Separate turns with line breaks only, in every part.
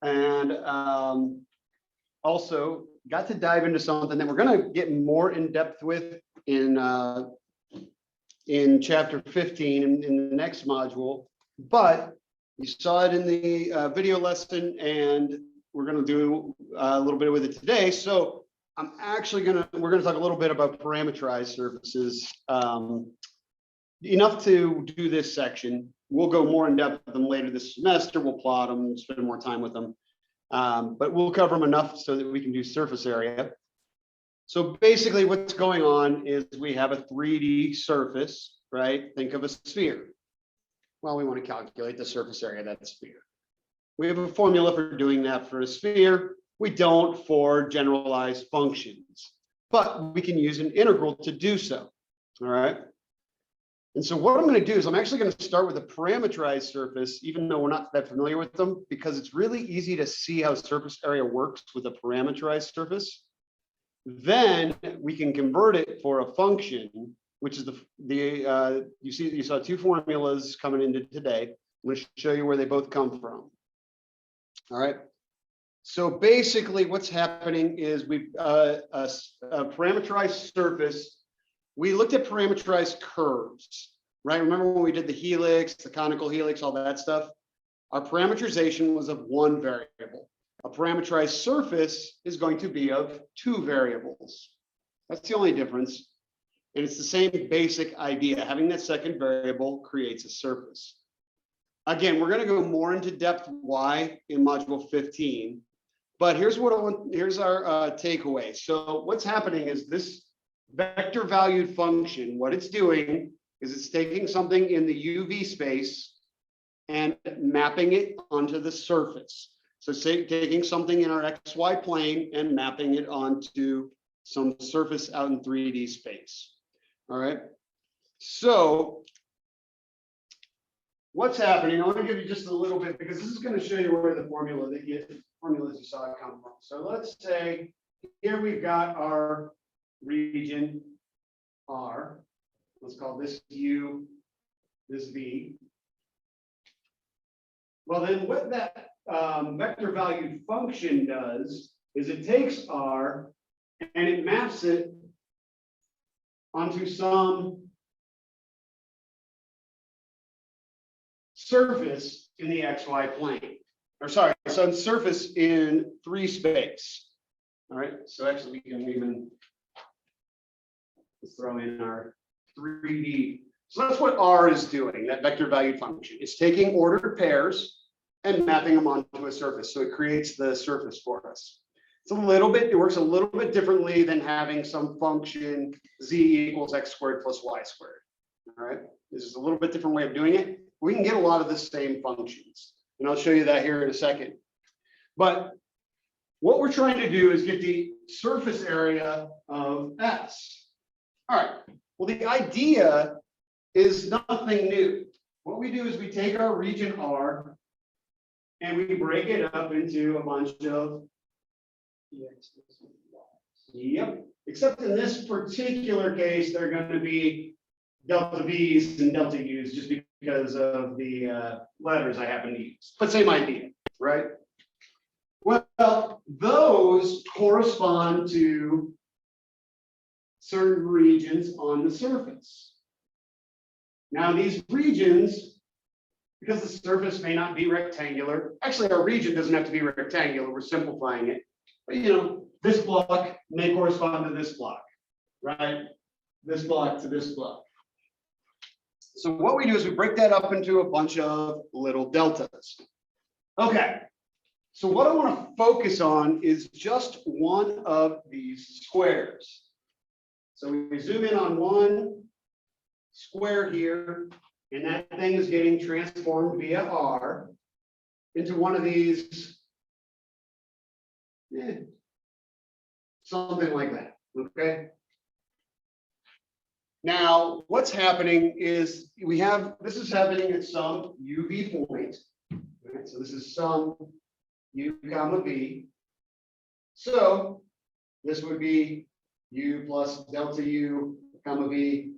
and also got to dive into something that we're going to get more in depth with in chapter 15 in the next module. But you saw it in the video lesson, and we're going to do a little bit with it today. So we're going to talk a little bit about parameterized surfaces. Enough to do this section. We'll go more in depth with them later this semester. We'll plot them, spend more time with them. But we'll cover them enough so that we can do surface area. So basically what's going on is we have a 3D surface, right? Think of a sphere. Well, we want to calculate the surface area of that sphere. We have a formula for doing that for a sphere. We don't for generalized functions, but we can use an integral to do so, all right? And so what I'm going to do is I'm actually going to start with a parameterized surface, even though we're not that familiar with them, because it's really easy to see how surface area works with a parameterized surface. Then we can convert it for a function, which is you saw two formulas coming into today. I'm going to show you where they both come from. All right. So basically what's happening is we've a parameterized surface. We looked at parameterized curves, right? Remember when we did the helix, the conical helix, all that stuff? Our parameterization was of one variable. A parameterized surface is going to be of two variables. That's the only difference. And it's the same basic idea. Having that second variable creates a surface. Again, we're going to go more into depth why in module 15. But here's our takeaway. So what's happening is this vector valued function, what it's doing is it's taking something in the UV space and mapping it onto the surface. So say taking something in our XY plane and mapping it onto some surface out in 3D space. All right. So what's happening? I want to give you just a little bit because this is going to show you where the formulas you saw come from. So let's say here we've got our region R. Let's call this U, this V. Well, then what that vector valued function does is it takes R and it maps it onto some surface in the XY plane. Or sorry, some surface in 3 space. All right, so actually we can even throw in our 3D. So that's what R is doing, that vector valued function. It's taking ordered pairs and mapping them onto a surface. So it creates the surface for us. It works a little bit differently than having some function z equals x squared plus y squared. All right, this is a little bit different way of doing it. We can get a lot of the same functions. And I'll show you that here in a second. But what we're trying to do is get the surface area of S. All right, well, the idea is nothing new. What we do is we take our region R and we break it up into a bunch of, except in this particular case, they're going to be delta V's and delta U's just because of the letters I happen to use. But same idea, right? Well, those correspond to certain regions on the surface. Now these regions, because the surface may not be rectangular, actually our region doesn't have to be rectangular, we're simplifying it. But this block may correspond to this block, right? This block to this block. So what we do is we break that up into a bunch of little deltas. Okay, so what I want to focus on is just one of these squares. So we zoom in on one square here, and that thing is getting transformed via R into one of these, something like that, okay? Now, what's happening is this is happening at some UV point, right? So this is some U comma V. So this would be U plus delta U comma V.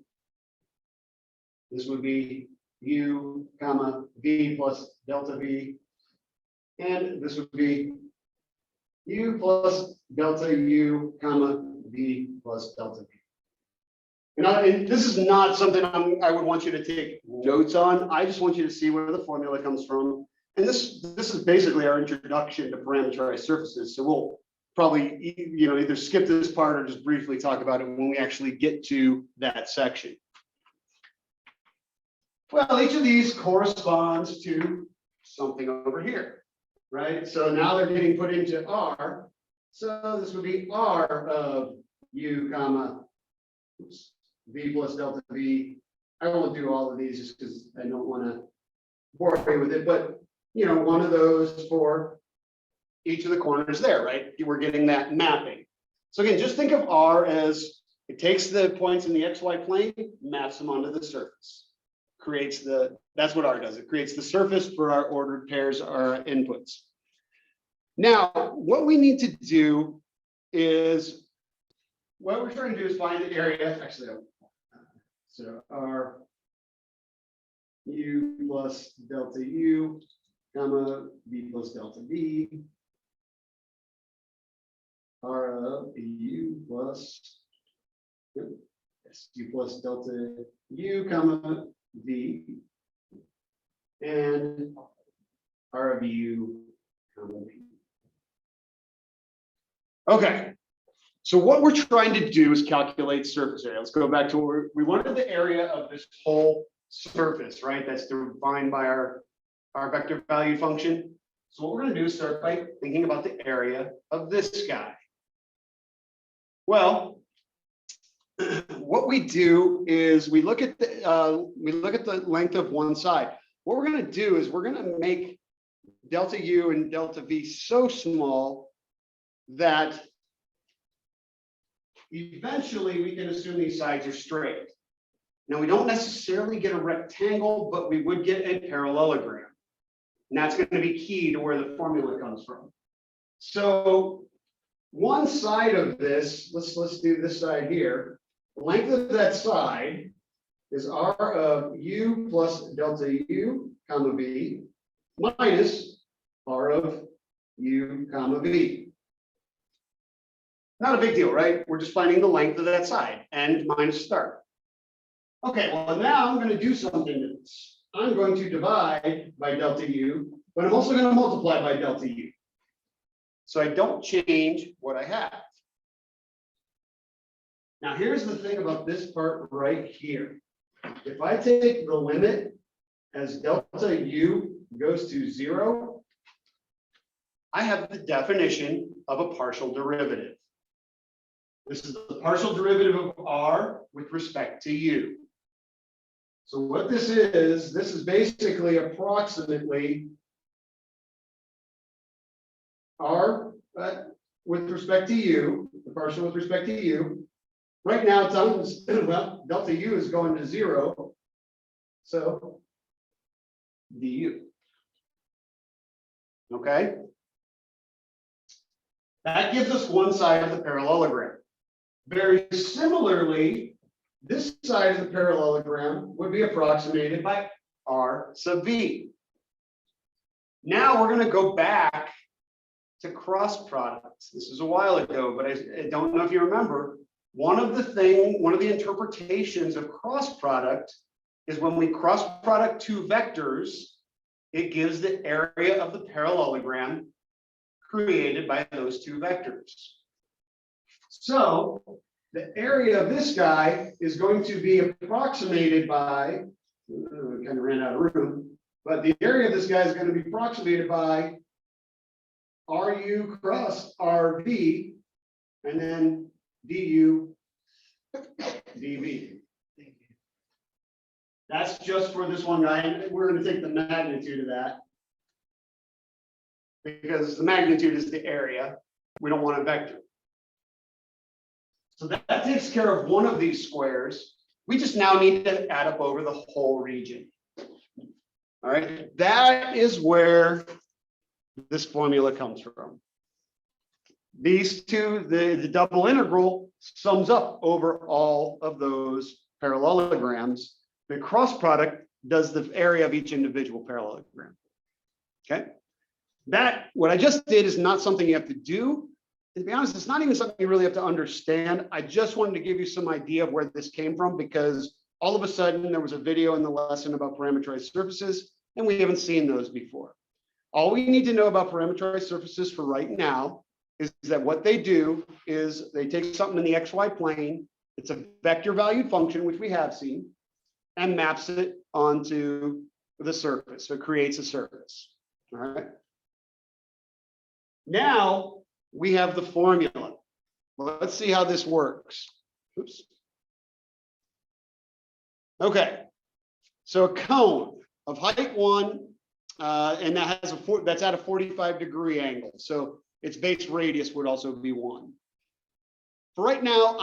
This would be U comma V plus delta V. And this would be U plus delta U comma V plus delta V. And this is not something I would want you to take notes on. I just want you to see where the formula comes from. And this is basically our introduction to parameterized surfaces. So we'll probably either skip this part or just briefly talk about it when we actually get to that section. Well, each of these corresponds to something over here, right? So now they're getting put into R. So this would be R of U comma V plus delta V. I won't do all of these just because I don't want to bore you with it, but one of those for each of the corners there, right? We're getting that mapping. So again, just think of R as it takes the points in the XY plane, maps them onto the surface. That's what R does. It creates the surface for our ordered pairs, our inputs. Now, what we need to do is, what we're trying to do is find the area, actually, so R U plus delta U, comma, V plus delta V, R of U plus, U plus delta U, comma, V, and R of U, comma, V. Okay, so what we're trying to do is calculate surface area. Let's go back to where we wanted the area of this whole surface, right? That's defined by our vector value function. So what we're going to do is start by thinking about the area of this guy. Well, what we do is we look at the length of one side. What we're going to do is we're going to make delta U and delta V so small that eventually we can assume these sides are straight. Now, we don't necessarily get a rectangle, but we would get a parallelogram. And that's going to be key to where the formula comes from. So one side of this, let's do this side here. The length of that side is R of U plus delta U, comma V, minus R of U, comma V. Not a big deal, right? We're just finding the length of that side, end minus start. Okay, well, now I'm going to do something to this. I'm going to divide by delta U, but I'm also going to multiply by delta U. So I don't change what I have. Now, here's the thing about this part right here. If I take the limit as delta U goes to 0, I have the definition of a partial derivative. This is the partial derivative of R with respect to U. So what this is basically approximately R with respect to U, the partial with respect to U. Right now, well, delta U is going to 0, so du. Okay? That gives us one side of the parallelogram. Very similarly, this side of the parallelogram would be approximated by R sub V. Now we're going to go back to cross products. This is a while ago, but I don't know if you remember. One of the interpretations of cross product is when we cross product two vectors, it gives the area of the parallelogram created by those two vectors. So the area of this guy is going to be approximated by, we kind of ran out of room, but the area of this guy is going to be approximated by RU cross RV, and then DU DV. That's just for this one guy, and we're going to take the magnitude of that, because the magnitude is the area. We don't want a vector. So that takes care of one of these squares. We just now need to add up over the whole region. All right, that is where this formula comes from. These two, the double integral sums up over all of those parallelograms. The cross product does the area of each individual parallelogram. Okay. That, what I just did is not something you have to do. To be honest, it's not even something you really have to understand. I just wanted to give you some idea of where this came from, because all of a sudden there was a video in the lesson about parameterized surfaces, and we haven't seen those before. All we need to know about parameterized surfaces for right now is that what they do is they take something in the XY plane, it's a vector valued function, which we have seen, and maps it onto the surface. So it creates a surface. All right. Now we have the formula. Well, let's see how this works. Oops. Okay. So a cone of height 1, and that has that's at a 45-degree angle. So its base radius would also be 1. For right now,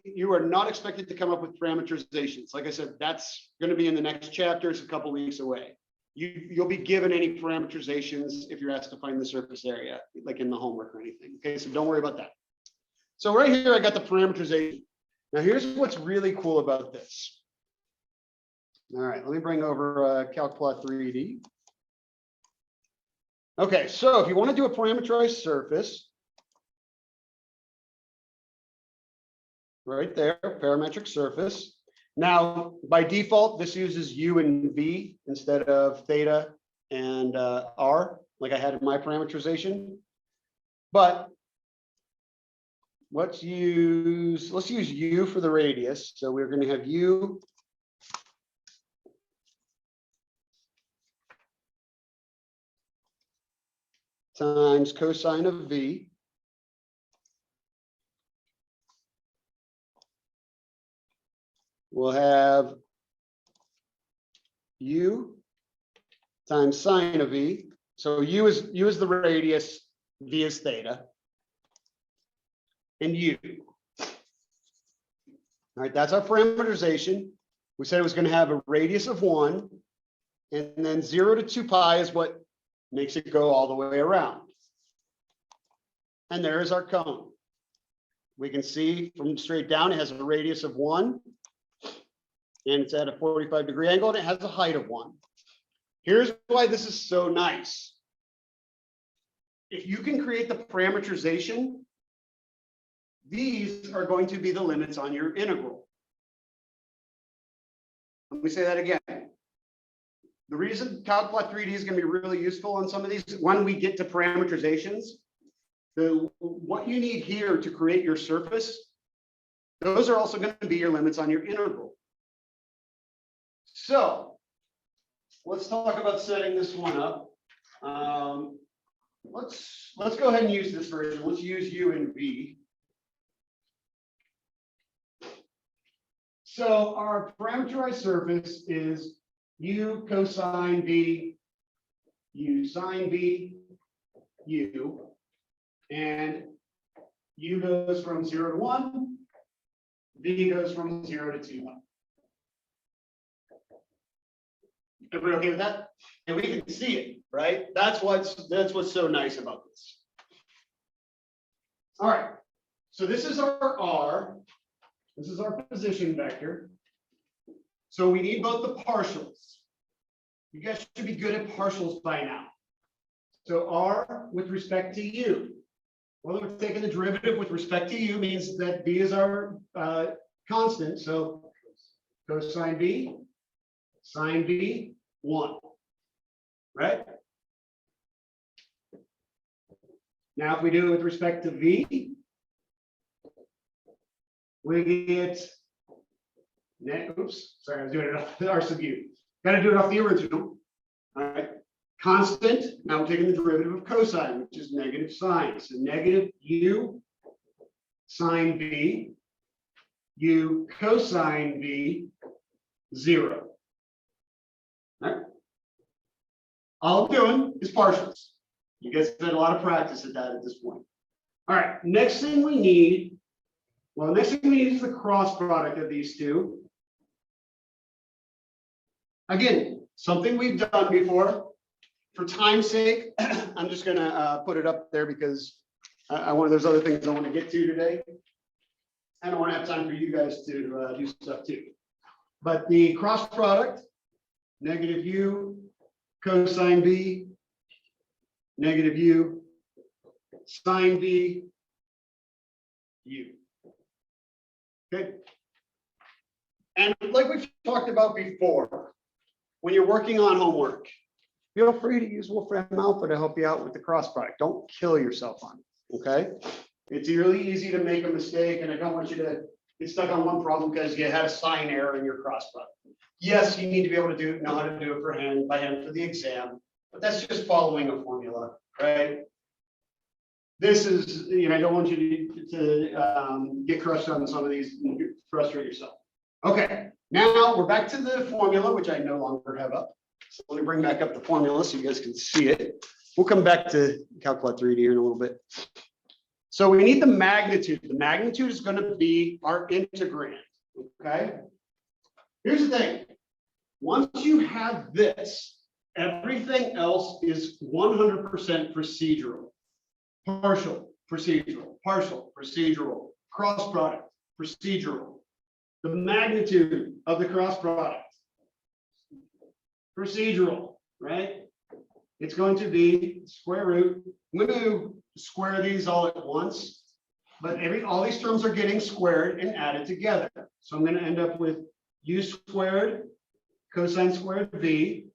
you are not expected to come up with parameterizations. Like I said, that's going to be in the next chapter. It's a couple weeks away. You'll be given any parameterizations if you're asked to find the surface area, like in the homework or anything. Okay, so don't worry about that. So right here, I got the parameterization. Now here's what's really cool about this. All right, let me bring over Calcplot 3D. Okay, so if you want to do a parameterized surface, right there, parametric surface. Now, by default, this uses U and V instead of theta and R, like I had in my parameterization. But let's use U for the radius. So we're going to have U times cosine of V. We'll have U times sine of V. So U is the radius, V is theta, and U. All right, that's our parameterization. We said it was going to have a radius of 1, and then 0 to 2 pi is what makes it go all the way around. And there is our cone. We can see from straight down, it has a radius of 1. And it's at a 45-degree angle, and it has a height of 1. Here's why this is so nice. If you can create the parameterization, these are going to be the limits on your integral. Let me say that again. The reason Calcplot 3D is going to be really useful on some of these, when we get to parameterizations, what you need here to create your surface, those are also going to be your limits on your integral. So let's talk about setting this one up. Let's go ahead and use this version. Let's use U and V. So our parameterized surface is U cosine V, U sine V, U, and U goes from 0 to 1, V goes from 0 to 2. Everybody okay with that? And we can see it, right? That's what's so nice about this. All right. So this is our R. This is our position vector. So we need both the partials. You guys should be good at partials by now. So R with respect to U. Well, we're taking the derivative with respect to U means that B is our constant. So cosine B, sine B, 1, right? Now, if we do it with respect to V, we get, oops, sorry, I was doing it off the R sub U. Got to do it off the original. All right, constant. Now we're taking the derivative of cosine, which is negative sine. So negative U sine B, U cosine B, 0. All right. All I'm doing is partials. You guys have had a lot of practice at that at this point. All right, next thing we need, next thing we need is the cross product of these two. Again, something we've done before. For time's sake, I'm just gonna put it up there because there's other things I want to get to today. I don't want to have time for you guys to do stuff too. But the cross product, negative U cosine B, negative u, sine v, u. Okay. And like we've talked about before, when you're working on homework, feel free to use Wolfram Alpha to help you out with the cross product. Don't kill yourself on it, okay? It's really easy to make a mistake, and I don't want you to get stuck on one problem because you had a sign error in your cross product. Yes, you need to be able to know how to do it by hand for the exam, but that's just following a formula, right? This is, I don't want you to get crushed on some of these and frustrate yourself. Okay, now we're back to the formula, which I no longer have up. So let me bring back up the formula so you guys can see it. We'll come back to Calculate 3D here in a little bit. So we need the magnitude. The magnitude is going to be our integrand, okay? Here's the thing. Once you have this, everything else is 100% procedural. Partial, procedural, partial, procedural, cross product, procedural. The magnitude of the cross product, procedural, right? It's going to be square root. I'm going to square these all at once, but all these terms are getting squared and added together. So I'm going to end up with u squared cosine squared v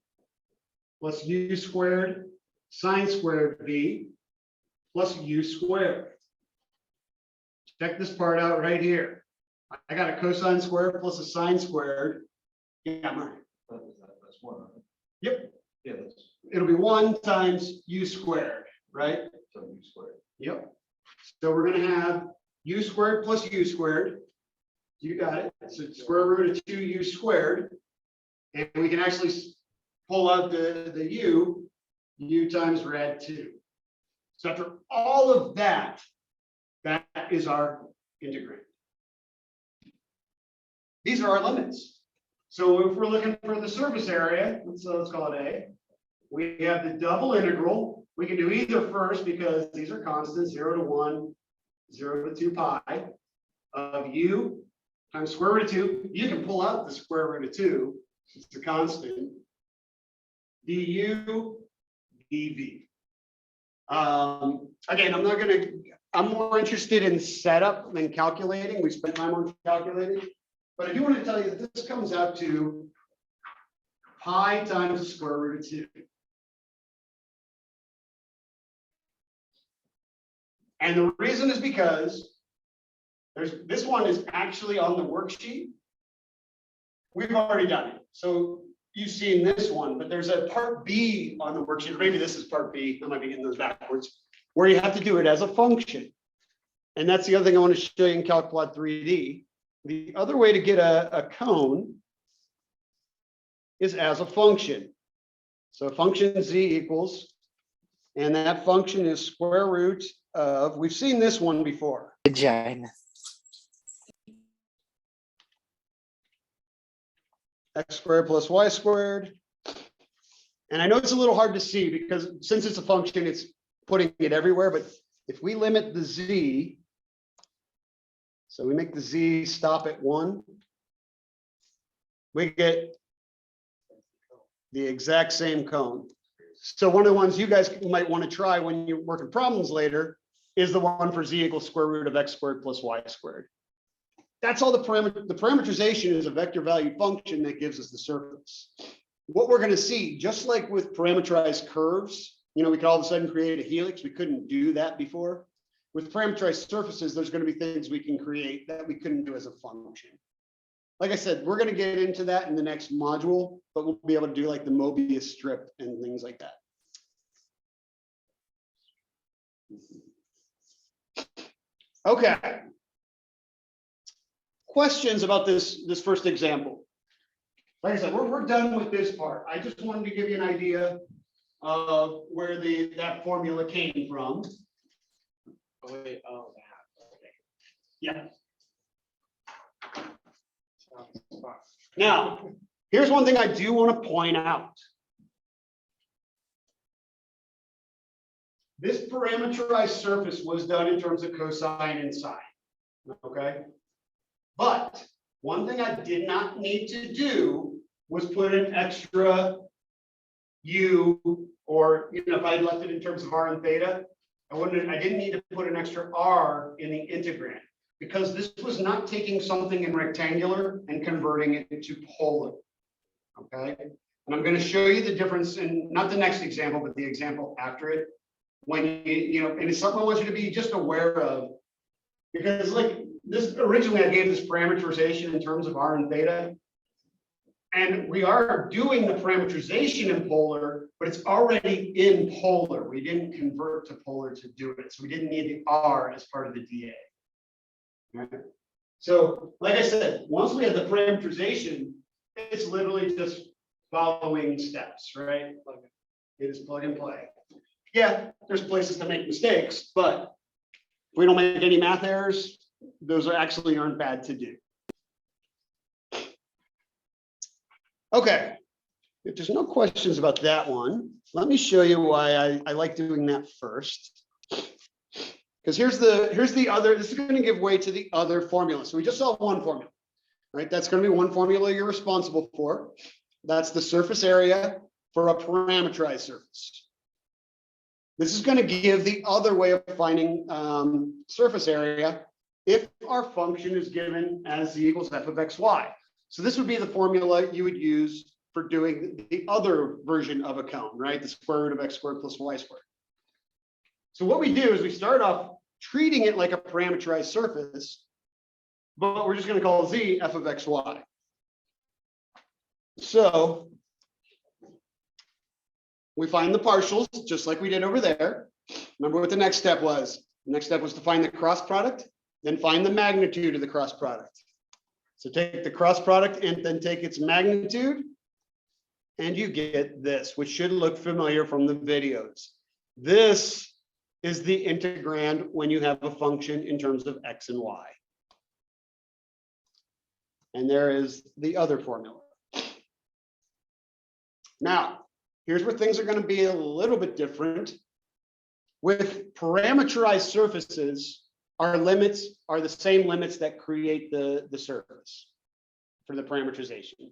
plus u squared sine squared v plus u squared. Check this part out right here. I got a cosine squared plus a sine squared. Yeah, Mark.
That's one.
Yep.
Yeah,
It'll be 1 times u squared, right?
so u squared.
Yep. So we're going to have u squared plus u squared. You got it. So square root of 2u squared. And we can actually pull out the u times rad 2. So after all of that, that is our integrand. These are our limits. So if we're looking for the surface area, let's call it A. We have the double integral. We can do either first because these are constants, 0 to 1, 0 to 2 pi of u times square root of 2. You can pull out the square root of 2. It's a constant. du dv. Again, I'm more interested in setup than calculating. We spent time on calculating, but I do want to tell you that this comes out to pi times the square root of 2. And the reason is because this one is actually on the worksheet. We've already done it. So you've seen this one, but there's a part B on the worksheet. Maybe this is part B. I might be getting those backwards, where you have to do it as a function. And that's the other thing I want to show you in Calculate 3D. The other way to get a cone is as a function. So function z equals, and that function is square root of, we've seen this one before.
Vagina.
X squared plus y squared. And I know it's a little hard to see because since it's a function, it's putting it everywhere. But if we limit the z, so we make the z stop at 1, we get the exact same cone. So one of the ones you guys might want to try when you're working problems later is the one for z equals square root of x squared plus y squared. That's all the parameterization is a vector value function that gives us the surface. What we're going to see, just like with parameterized curves, we could all of a sudden create a helix. We couldn't do that before. With parameterized surfaces, there's going to be things we can create that we couldn't do as a function. Like I said, we're going to get into that in the next module, but we'll be able to do like the Mobius strip and things like that. Okay. Questions about this first example? Like I said, we're done with this part. I just wanted to give you an idea of where that formula came from.
Oh, wait, oh, that. Okay.
Yeah. Now, here's one thing I do want to point out. This parameterized surface was done in terms of cosine and sine. Okay. But one thing I did not need to do was put an extra U, or if I left it in terms of R and theta, I didn't need to put an extra R in the integrand, because this was not taking something in rectangular and converting it into polar. Okay, and I'm going to show you the difference in not the next example, but the example after it. When and it's something I want you to be just aware of, because like this, originally I gave this parameterization in terms of R and theta. And we are doing the parameterization in polar, but it's already in polar. We didn't convert to polar to do it. So we didn't need the R as part of the DA. Right? So like I said, once we have the parameterization, it's literally just following steps, right? It is plug and play. Yeah, there's places to make mistakes, but if we don't make any math errors, those actually aren't bad to do. Okay, if there's no questions about that one, let me show you why I like doing that first. Because here's the other, this is going to give way to the other formula. So we just saw one formula, right? That's going to be one formula you're responsible for. That's the surface area for a parameterized surface. This is going to give the other way of finding surface area if our function is given as z equals f of xy. So this would be the formula you would use for doing the other version of a cone, right? The square root of x squared plus y squared. So what we do is we start off treating it like a parameterized surface, but we're just going to call z f of xy. So we find the partials just like we did over there. Remember what the next step was? The next step was to find the cross product, then find the magnitude of the cross product. So take the cross product and then take its magnitude, and you get this, which should look familiar from the videos. This is the integrand when you have a function in terms of x and y. And there is the other formula. Now, here's where things are going to be a little bit different. With parameterized surfaces, our limits are the same limits that create the surface for the parameterization.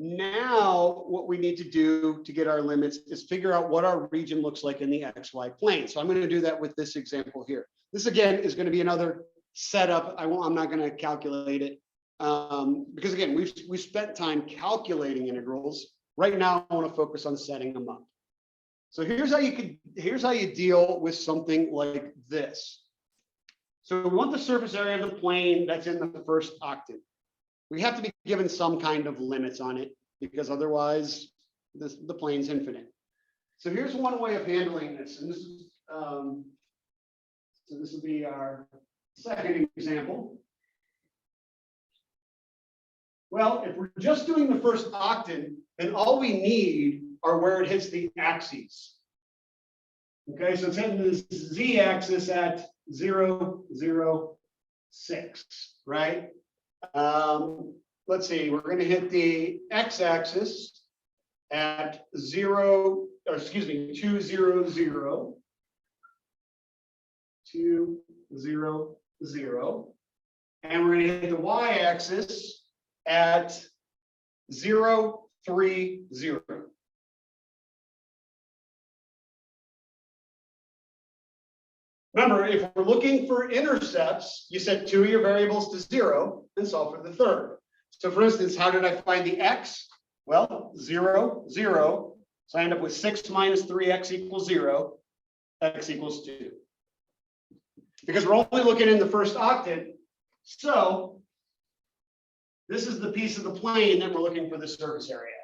Now, what we need to do to get our limits is figure out what our region looks like in the XY plane. So I'm going to do that with this example here. This again is going to be another setup. I'm not going to calculate it because again, we've spent time calculating integrals. Right now, I want to focus on setting them up. So here's how you deal with something like this. So we want the surface area of the plane that's in the first octave. We have to be given some kind of limits on it because otherwise the plane's infinite. So here's one way of handling this. And this is, so this will be our second example. Well, if we're just doing the first octave, then all we need are where it hits the axes. Okay, so it's hitting the z-axis at 0, 0, 6, right? Let's see, we're going to hit the x-axis at 2, 0, 0, 2, 0, 0. And we're going to hit the y-axis at 0, 3, 0. Remember, if we're looking for intercepts, you set 2 of your variables to 0 and solve for the third. So for instance, how did I find the x? Well, 0, 0. So I end up with 6 minus 3x equals 0, x equals 2. Because we're only looking in the first octave. So this is the piece of the plane that we're looking for the surface area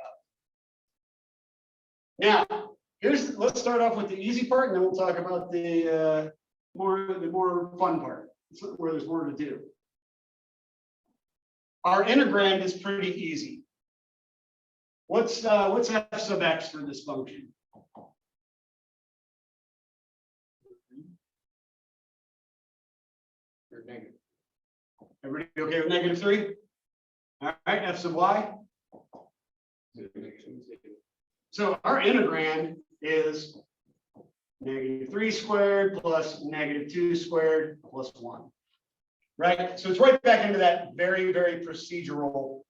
of. Now, let's start off with the easy part, and then we'll talk about the more fun part, where there's more to do. Our integrand is pretty easy. What's f sub x for this function? Or negative. Everybody okay with -3? All right, f sub y. So our integrand is -3 squared plus -2 squared plus 1. Right? So it's right back into that very, very procedural.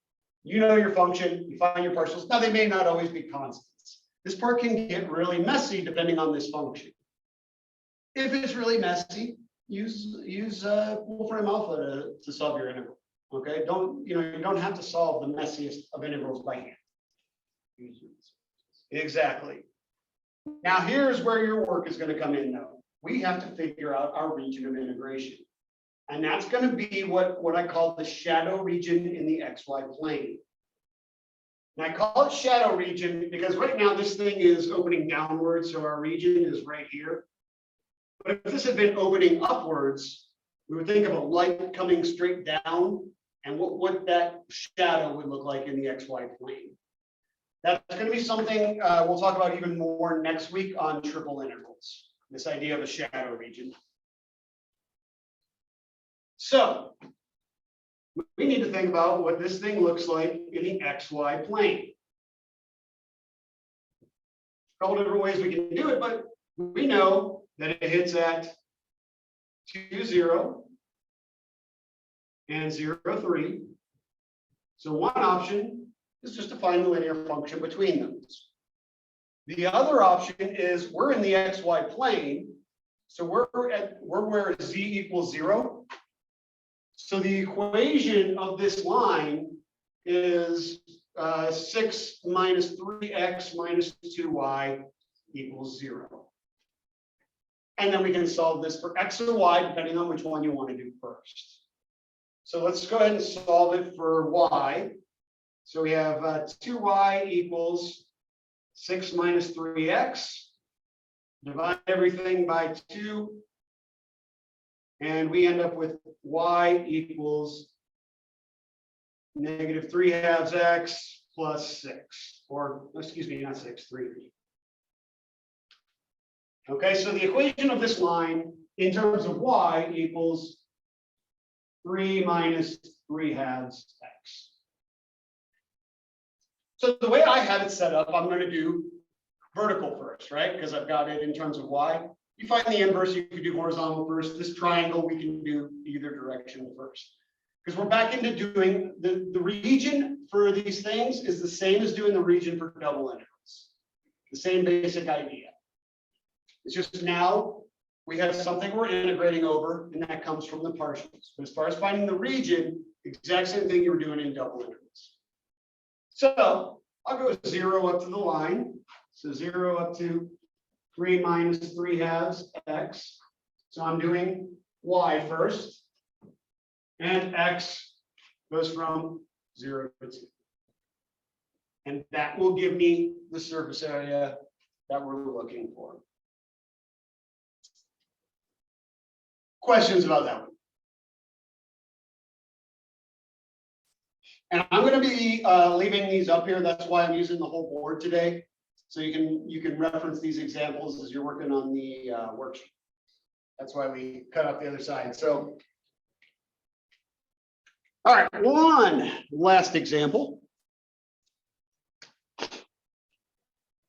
You know your function, you find your partials. Now they may not always be constants. this part can get really messy depending on this function. If it's really messy, use Wolfram Alpha to solve your integral. Okay, you don't have to solve the messiest of integrals by hand. Exactly. Now here's where your work is going to come in though. We have to figure out our region of integration. And that's going to be what I call the shadow region in the XY plane. And I call it shadow region because right now this thing is opening downwards, so our region is right here. But if this had been opening upwards, we would think of a light coming straight down and what that shadow would look like in the XY plane. That's going to be something we'll talk about even more next week on triple integrals, this idea of a shadow region. So we need to think about what this thing looks like in the XY plane. A couple different ways we can do it, but we know that it hits at 2, 0 and 0, 3. So one option is just to find the linear function between those. The other option is we're in the XY plane, so we're where z equals 0. So the equation of this line is 6 minus 3x minus 2y equals 0. And then we can solve this for x or y, depending on which one you want to do first. So let's go ahead and solve it for y. So we have 2y equals 6 minus 3x. Divide everything by 2. And we end up with y equals negative 3/2 x plus 6. Or, excuse me, not 6, 3. Okay, so the equation of this line in terms of y equals 3 minus 3/2 x. So the way I have it set up, I'm going to do vertical first, right? Because I've got it in terms of y. You find the inverse, you can do horizontal first. This triangle, we can do either direction first. Because we're back into doing the region for these things is the same as doing the region for double integrals. The same basic idea. It's just now we have something we're integrating over, and that comes from the partials. But as far as finding the region, exact same thing you were doing in double integrals. So I'll go 0 up to the line. So 0 up to 3 minus 3/2 x. So I'm doing y first. And x goes from 0 to 2. And that will give me the surface area that we're looking for. Questions about that one? And I'm going to be leaving these up here. That's why I'm using the whole board today. So you can reference these examples as you're working on the worksheet. That's why we cut off the other side. So, all right, one last example.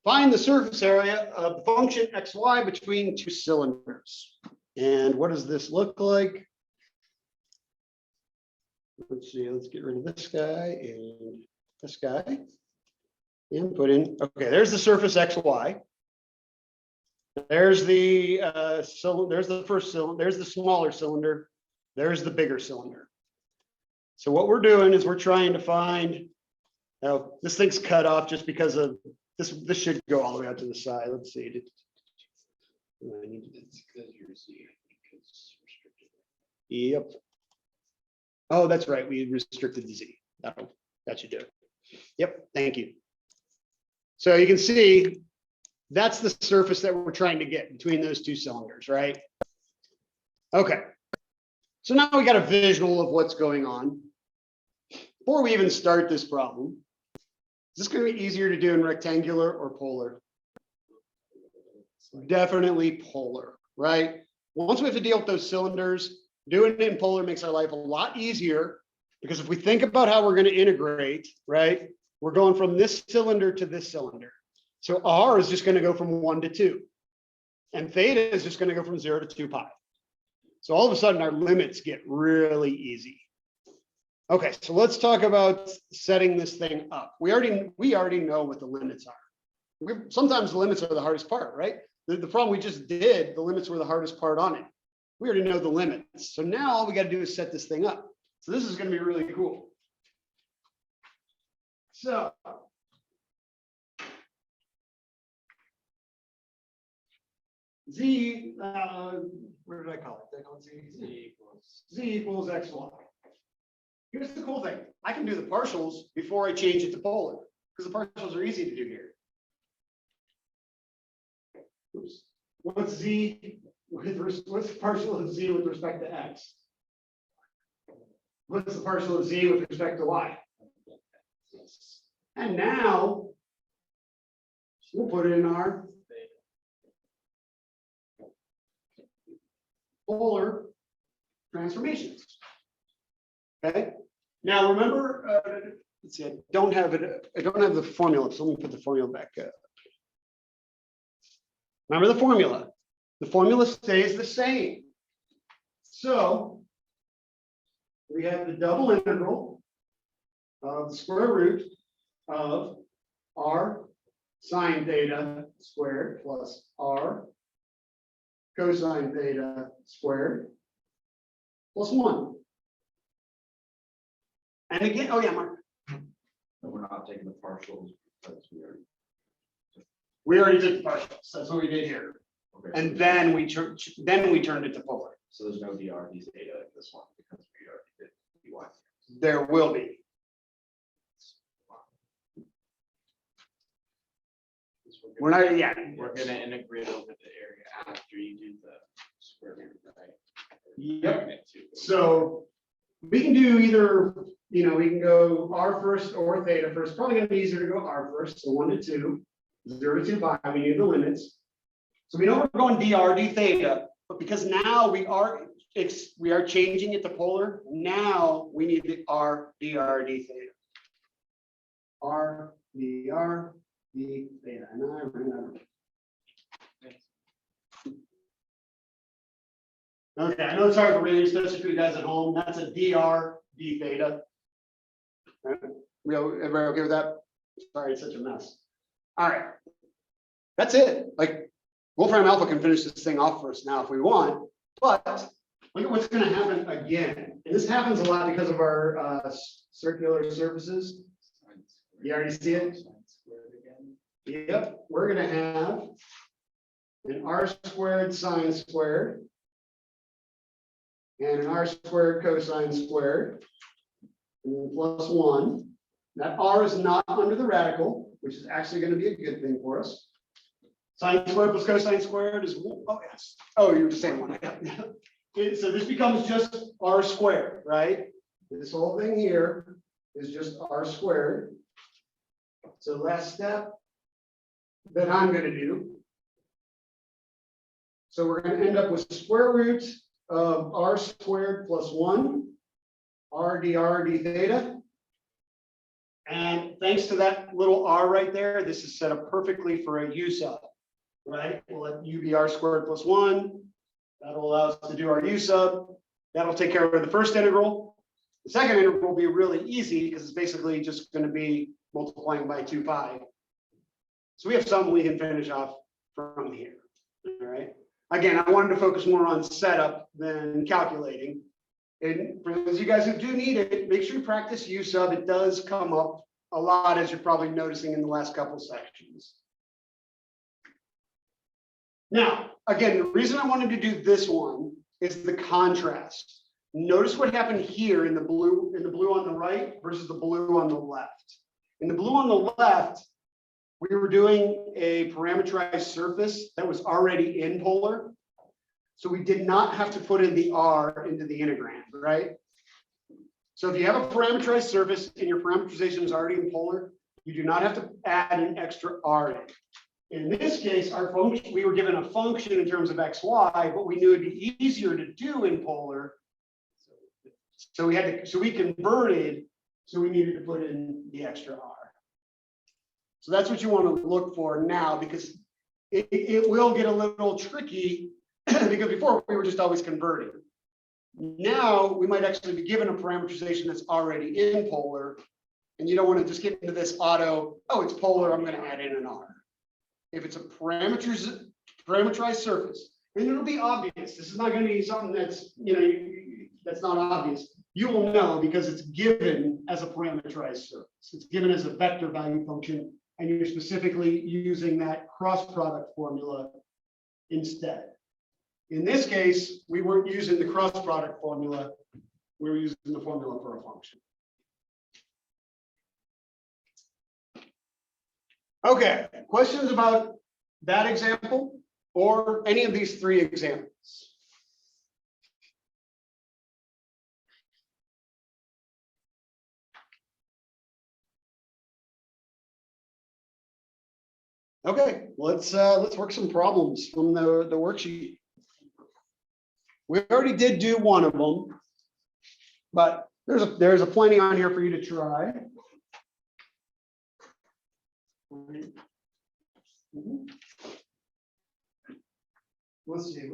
Find the surface area of the function xy between two cylinders. And what does this look like? Let's see, let's get rid of this guy and this guy. And put in, okay, there's the surface xy. There's the there's the first cylinder, there's the smaller cylinder, there's the bigger cylinder. So what we're doing is we're trying to find, now this thing's cut off just because of this should go all the way out to the side. Let's see. I need to, because you're Z, I think it's restricted. Yep. Oh, that's right. We restricted the Z. That should do it. Yep. Thank you. So you can see that's the surface that we're trying to get between those two cylinders, right? Okay. So now we got a visual of what's going on. Before we even start this problem, is this going to be easier to do in rectangular or polar? Definitely polar, right? Once we have to deal with those cylinders, doing it in polar makes our life a lot easier, because if we think about how we're going to integrate, right, we're going from this cylinder to this cylinder. So R is just going to go from 1 to 2. And theta is just going to go from 0 to 2 pi. So all of a sudden our limits get really easy. Okay, so let's talk about setting this thing up. We already know what the limits are. sometimes the limits are the hardest part, right? The problem we just did, the limits were the hardest part on it. We already know the limits. So now all we got to do is set this thing up. So this is going to be really cool. So Z, where did I call it? Did I call it Z? Z equals XY. Here's the cool thing. I can do the partials before I change it to polar, because the partials are easy to do here. Oops. What's Z what's the partial of Z with respect to X? What's the partial of Z with respect to Y? And now we'll put it in our polar transformations. Okay. Now remember, let's see. I don't have the formula, so let me put the formula back up. Remember the formula. The formula stays the same. So we have the double integral of the square root of r sine theta squared plus r cosine theta squared plus 1. And again, oh yeah, Mark.
We're not taking the partials because
we already did the partials. That's what we did here.
okay,
And then we turned it to polar.
so there's no dr d theta in this one because we already did dy.
There will be. We're not yet.
We're gonna integrate over the area after you do the square root, right?
Yep. So we can do either, we can go r first or theta first. Probably gonna be easier to go r first. So 1 to 2, 0 to 2 pi. We need the limits. So we know we're going dr d theta, but because now we are changing it to polar. Now we need the r dr d theta. R dr d theta. And I remember. Okay, I know it's hard to read, especially for you guys at home. That's a dr d theta. Everybody okay with that? Sorry, it's such a mess. All right, that's it. Like Wolfram Alpha can finish this thing off for us now if we want, but look at what's going to happen again. And this happens a lot because of our circular surfaces. You already see it? Yep, we're going to have an r squared sine squared and an r squared cosine squared and then plus 1. That r is not under the radical, which is actually going to be a good thing for us. Sine squared plus cosine squared is 1. Oh, yes. Oh, you're the same one. So this becomes just r squared, right? This whole thing here is just r squared. So last step that I'm going to do. So we're going to end up with square root of r squared plus 1, r dr d theta. And thanks to that little r right there, this is set up perfectly for a u sub, right? We'll let u be r squared plus 1. That'll allow us to do our u sub. That'll take care of the first integral. The second integral will be really easy because it's basically just going to be multiplying by 2 pi. So we have something we can finish off from here. All right. Again, I wanted to focus more on setup than calculating. And for those of you guys who do need it, make sure you practice u sub. It does come up a lot, as you're probably noticing in the last couple sections. Now, again, the reason I wanted to do this one is the contrast. Notice what happened here in the blue on the right versus the blue on the left. In the blue on the left, we were doing a parameterized surface that was already in polar. So we did not have to put in the r into the integrand, right? So if you have a parameterized surface and your parameterization is already in polar, you do not have to add an extra r in. In this case, our function, we were given a function in terms of x, y, but we knew it'd be easier to do in polar. So we converted, so we needed to put in the extra r. So that's what you want to look for now, because it will get a little tricky because before we were just always converting. Now we might actually be given a parameterization that's already in polar, and you don't want to just get into this auto, oh, it's polar, I'm going to add in an r. if it's a parameterized surface, and it'll be obvious. This is not going to be something that's, that's not obvious. You will know because it's given as a parameterized surface. It's given as a vector value function, and you're specifically using that cross product formula instead. In this case, we weren't using the cross product formula. We were using the formula for a function. Okay, questions about that example or any of these three examples? Okay, let's work some problems from the worksheet. We already did do one of them, but there's a plenty on here for you to try. Let's see.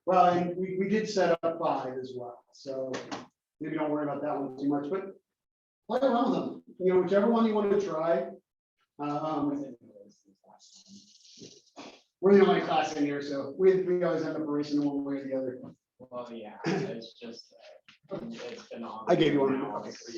Well, and we did set up 5 as well, so maybe don't worry about that one too much, but play around with them. Whichever one you want to try. We're the only class in here, so we always end up erasing one way or the other.
Well, yeah, it's just, it's been on.
I gave you one.
now.
Okay.